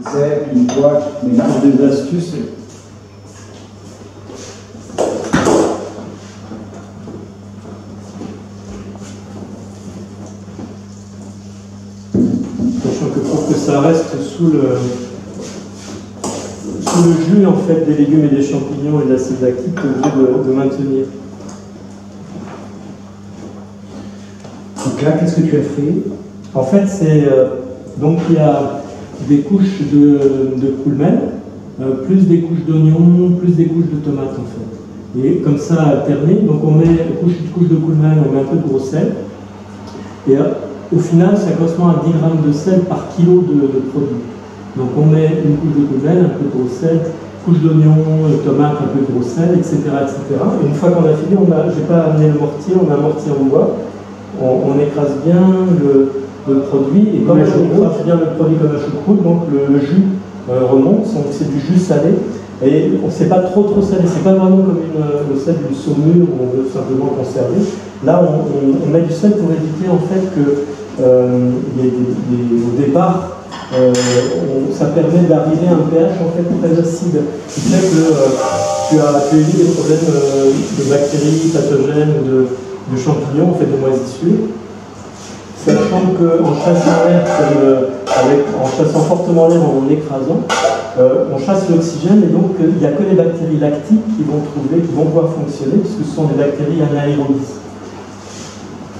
sec, une boîte, mais là, des astuces. Sachant que pour que ça reste sous le jus en fait des légumes et des champignons et de l'acide lactique, tu es obligé de maintenir. Donc là, qu'est-ce que tu as fait? En fait, c'est donc il y a des couches de coulmel, plus des couches d'oignons, plus des couches de tomates en fait. Et comme ça alterné, donc on met une couche de coulmel, on met un peu de gros sel. Et au final, ça correspond à 10 grammes de sel par kilo de produit. Donc on met une couche de coulmel, un peu de gros sel, couche d'oignon, tomate, un peu de gros sel, etc. etc. Et une fois qu'on a fini, je n'ai pas amené le mortier, on a un mortier en bois. On écrase bien le produit, et comme on écrase bien le produit comme un choucroute, donc le jus remonte, donc c'est du jus salé, et on ne sait pas trop salé, c'est pas vraiment comme le sel du saumure où on veut simplement conserver. Là on met du sel pour éviter en fait que au départ ça permet d'arriver à un pH en fait très acide, ce qui fait que tu évites des problèmes de bactéries pathogènes, de champignons, en fait de moisissures, sachant qu'en chassant l'air, en chassant fortement l'air en écrasant, on chasse l'oxygène, et donc il n'y a que les bactéries lactiques qui vont pouvoir fonctionner, puisque ce sont des bactéries anaérobies.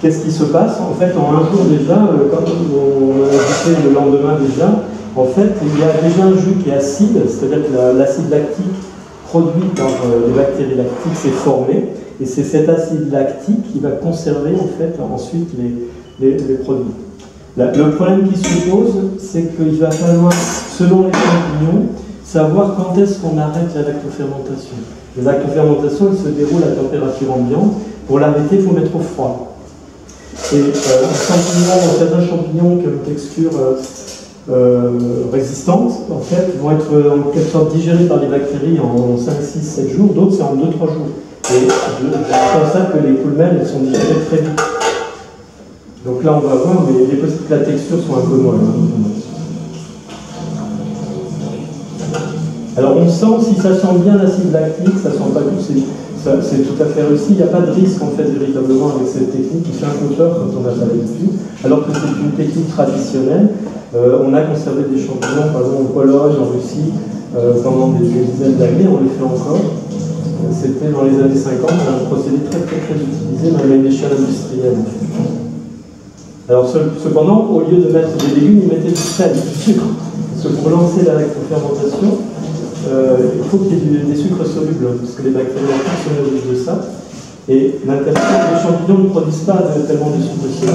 Qu'est-ce qui se passe? En fait, en un jour déjà, quand on a ajouté le lendemain déjà, en fait, il y a déjà un jus qui est acide, c'est-à-dire que l'acide lactique produit par les bactéries lactiques s'est formé, et c'est cet acide lactique qui va conserver en fait ensuite les produits. Le problème qui se pose, c'est qu'il va falloir, selon les champignons, savoir quand est-ce qu'on arrête la lactofermentation. La lactofermentation, elle se déroule à température ambiante. Pour l'arrêter, il faut mettre au froid. Et certains champignons qui ont une texture résistante, en fait, vont être en quelque sorte digérés par les bactéries en 5, 6, 7 jours, d'autres c'est en 2-3 jours. Et c'est pour ça que les coulmelles, elles sont digérées très vite. Donc là on va voir, mais il est possible que la texture soit un peu molle. Alors on sent, si ça sent bien l'acide lactique, ça sent pas tout, c'est tout à fait réussi. Il n'y a pas de risque en fait véritablement avec cette technique qui fait un peu peur quand on n'a pas l'habitude, alors que c'est une technique traditionnelle. On a conservé des champignons, par exemple en Pologne, en Russie, pendant des dizaines d'années, on les fait encore. C'était dans les années 50, un procédé très utilisé, même à une échelle industrielle. Alors cependant, au lieu de mettre des légumes, ils mettaient du sel, du sucre. Parce que pour lancer la lactofermentation, il faut qu'il y ait des sucres solubles, parce que les bactéries lactiques sont nerveuses de ça. Et l'intéressant, les champignons ne produisent pas tellement de sucre aussi.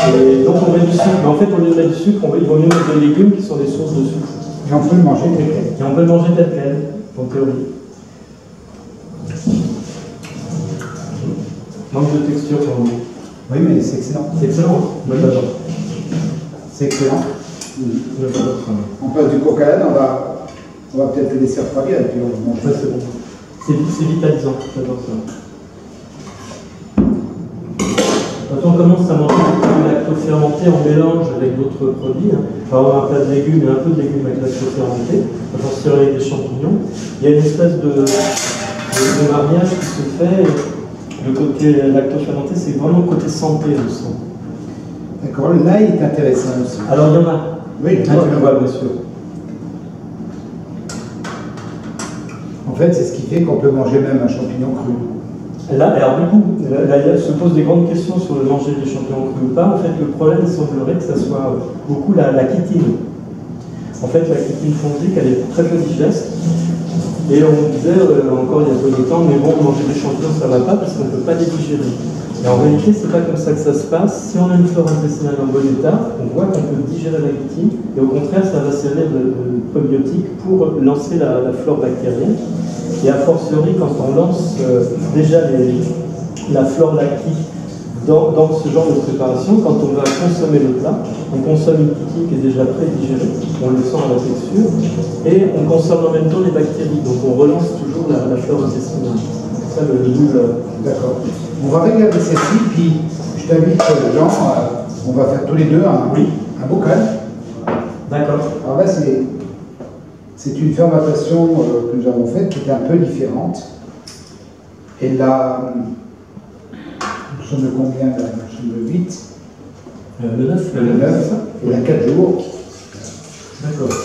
Et donc on met du sucre, mais en fait au lieu de mettre du sucre, il vaut mieux mettre des légumes qui sont des sources de sucre. Et on peut le manger tel quel. Et on peut le manger tel quel, en théorie. Manque de texture pour vous. Oui, mais c'est excellent. C'est excellent, moi j'adore. C'est excellent. On passe du coq à l'âne, on va peut-être le laisser refroidir et puis on va manger. Ça c'est bon. C'est vitalisant, j'adore ça. Quand on commence à manger du produit lactofermenté en mélange avec d'autres produits, par exemple un plat de légumes et un peu de légumes avec lactofermenté, attention avec des champignons, il y a une espèce de mariage qui se fait. Le côté lactofermenté, c'est vraiment le côté santé, je sens. D'accord, l'ail est intéressant aussi. Alors il y en a. Oui, tu le vois, bien sûr. En fait, c'est ce qui fait qu'on peut manger même un champignon cru. Là, alors du coup, là, se pose des grandes questions sur le manger des champignons crus ou pas. En fait, le problème, il semblerait que ça soit beaucoup la chitine. En fait, la chitine fongique, elle est très peu digeste. Et on disait encore il y a peu de temps, mais bon, manger des champignons, ça ne va pas parce qu'on ne peut pas les digérer. Et en réalité, c'est pas comme ça que ça se passe. Si on a une flore intestinale en bon état, on voit qu'on peut digérer la chitine, et au contraire, ça va servir de probiotique pour lancer la flore bactérienne. Et a fortiori, quand on lance déjà la flore lactique dans ce genre de préparation, quand on va consommer le plat, on consomme une chitine qui est déjà pré-digérée, on le sent à la texture, et on consomme en même temps les bactéries, donc on relance toujours la flore intestinale. C'est ça le double. D'accord. On va regarder celle-ci, puis je t'invite, Jean, on va faire tous les deux un bocal. D'accord. Alors là, c'est une fermentation que nous avons faite qui était un peu différente. Et là, nous sommes de combien là? Nous sommes de 8. Le 9. Le 9, il y a 4 jours. D'accord.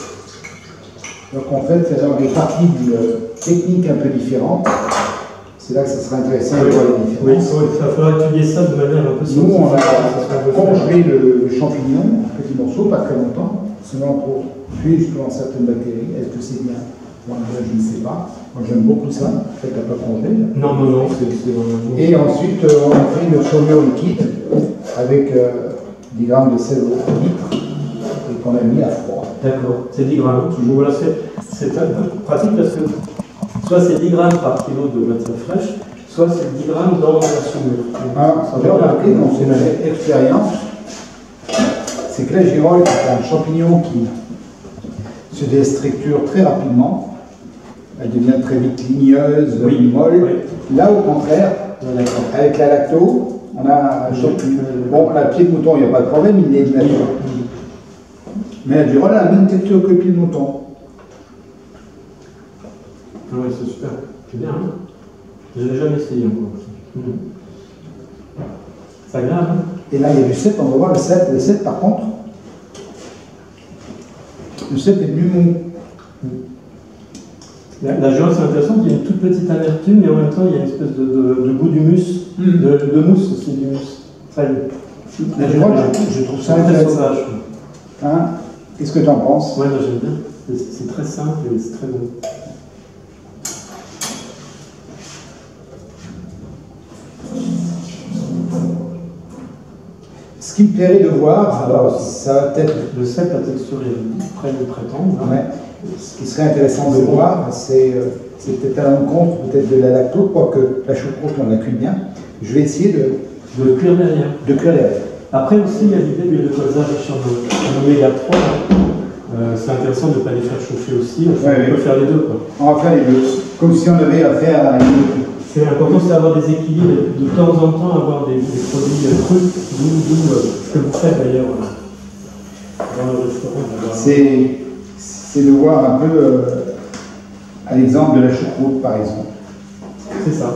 Donc en fait, c'est dans des parties techniques un peu différentes. C'est là que ça sera intéressant de voir les différences. Oui, il faudra étudier ça de manière un peu scientifique. Nous, on a congelé le champignon en petits morceaux, pas très longtemps, seulement pour tuer justement certaines bactéries. Est-ce que c'est bien? Moi, je ne sais pas. Moi, j'aime beaucoup ça. En fait, t'as pas congelé. Non, c'est vraiment... Et ensuite, on a fait une saumure liquide avec 10 grammes de sel au litre et qu'on a mis à froid. D'accord, c'est 10 grammes. Toujours, voilà, c'est un peu pratique parce que soit c'est 10 grammes par kilo de matière fraîche, soit c'est 10 grammes dans la saumure. J'ai remarqué dans cette expérience, c'est que la girole, c'est un champignon qui se déstructure très rapidement. Elle devient très vite ligneuse, molle. Oui. Là, au contraire, avec la lacto, on a un champignon. Bon, la pied de mouton, il n'y a pas de problème, il est de nature. Mais la girole a la même texture que le pied de mouton. Oui, c'est super. C'est bien, hein? Je n'ai jamais essayé encore. C'est agréable, hein? Et là, il y a du cèpe, on va voir le cèpe. Le cèpe, par contre, le cèpe est mieux mou. La girole, c'est intéressant, il y a une toute petite amertume, mais en même temps, il y a une espèce de goût d'humus, de mousse aussi, d'humus. La girole, je trouve ça intéressant. Hein? Qu'est-ce que tu en penses? Ouais, moi j'aime bien. C'est très simple et c'est très bon. Ce qui me plairait de voir, alors ça va peut-être... Le cèpe, la texture est près de prétendre. Hein. Ouais. Ce qui serait intéressant de voir, c'est peut-être à l'encontre peut-être de la lacto, quoique la choucroute on la cuit bien. Je vais essayer de cuire derrière. De cuire derrière. Après aussi, il y a l'idée de l'huile de colza riche en oméga 3. C'est intéressant de ne pas les faire chauffer aussi. On peut faire les deux. Quoi. On va faire les deux. Comme si on avait affaire à une... C'est important, c'est d'avoir des équilibres et de temps en temps avoir des produits crus, d'où ce que vous faites d'ailleurs dans le restaurant. C'est de voir un peu à l'exemple de la choucroute par exemple. C'est ça.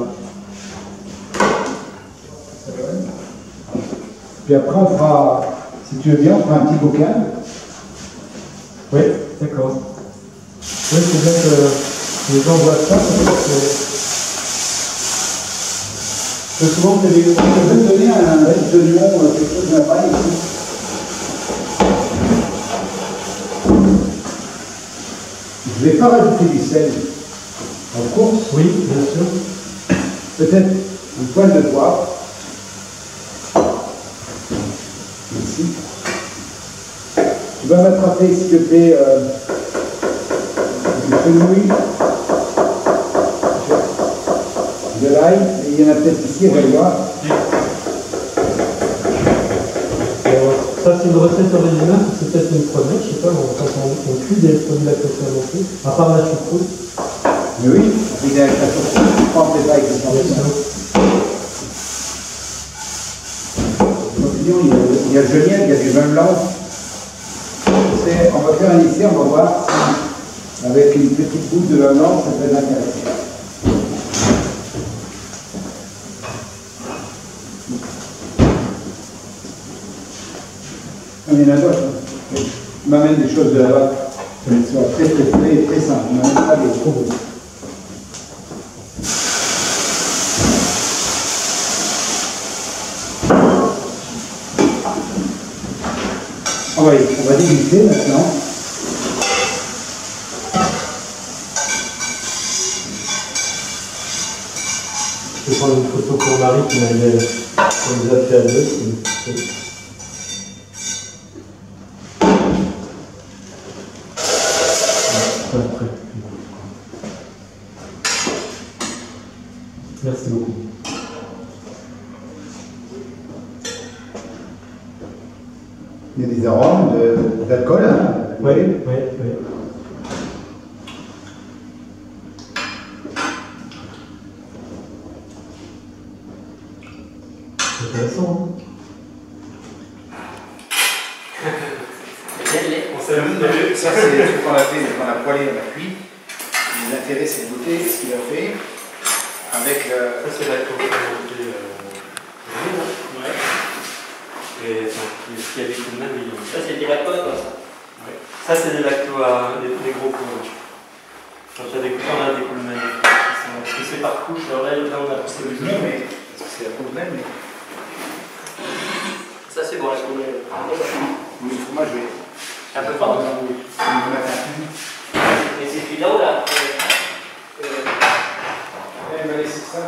Puis après on fera, si tu veux bien, on fera un petit bocal. Oui, d'accord. Oui, c'est bien que les gens voient ça. Je peux souvent faire des... Je vais te donner un petit oignon, quelque chose de la paille ici. Je ne vais pas rajouter du sel en course. Oui, bien sûr. Peut-être une poêle de poivre. Ici. Tu vas m'attraper, s'il te plaît, du fenouil, de l'ail, et il y en a peut-être ici, on va voir. Ça, c'est une recette originale, c'est peut-être une première, je ne sais pas, quand on cuit des produits lactofermentés, à part la choucroute. Mais oui, il y a la choucroute, je prends peut-être avec le champignon. Il y a le genièvre, il y a du vin blanc. On va faire un essai, on va voir si, avec une petite goutte de vin blanc, ça peut être intéressant. Il y en a d'autres. Je m'amène des choses de là-bas. Elles sont très frais et très simples. Je m'amène pas des trop beaux. On va déguster maintenant. Je vais prendre une photo pour Marie qui nous a fait à deux. Merci beaucoup. Il y a des arômes d'alcool. Hein. Oui. C'est intéressant. Hein. On s'est ça, c'est ce qu'on a fait, on a poêlé, on a cuit. L'intérêt, c'est de goûter ce qu'il a fait avec. Ça, c'est la communauté. Ouais. Et ce qu'il y a des coups de main, Ça, c'est des lactos, quoi, ça. Ouais. Ça, c'est des lactos, des gros coups. Quand tu as des coups, on a des coups de main. Parce que c'est par couche. Alors là, on a poussé le Non, mais c'est la peau de même. Mais... Ça, c'est bon, la commune. Oui, le fromage, oui. Un peu fort. Mais c'est celui là ou là Elle va laisser ça.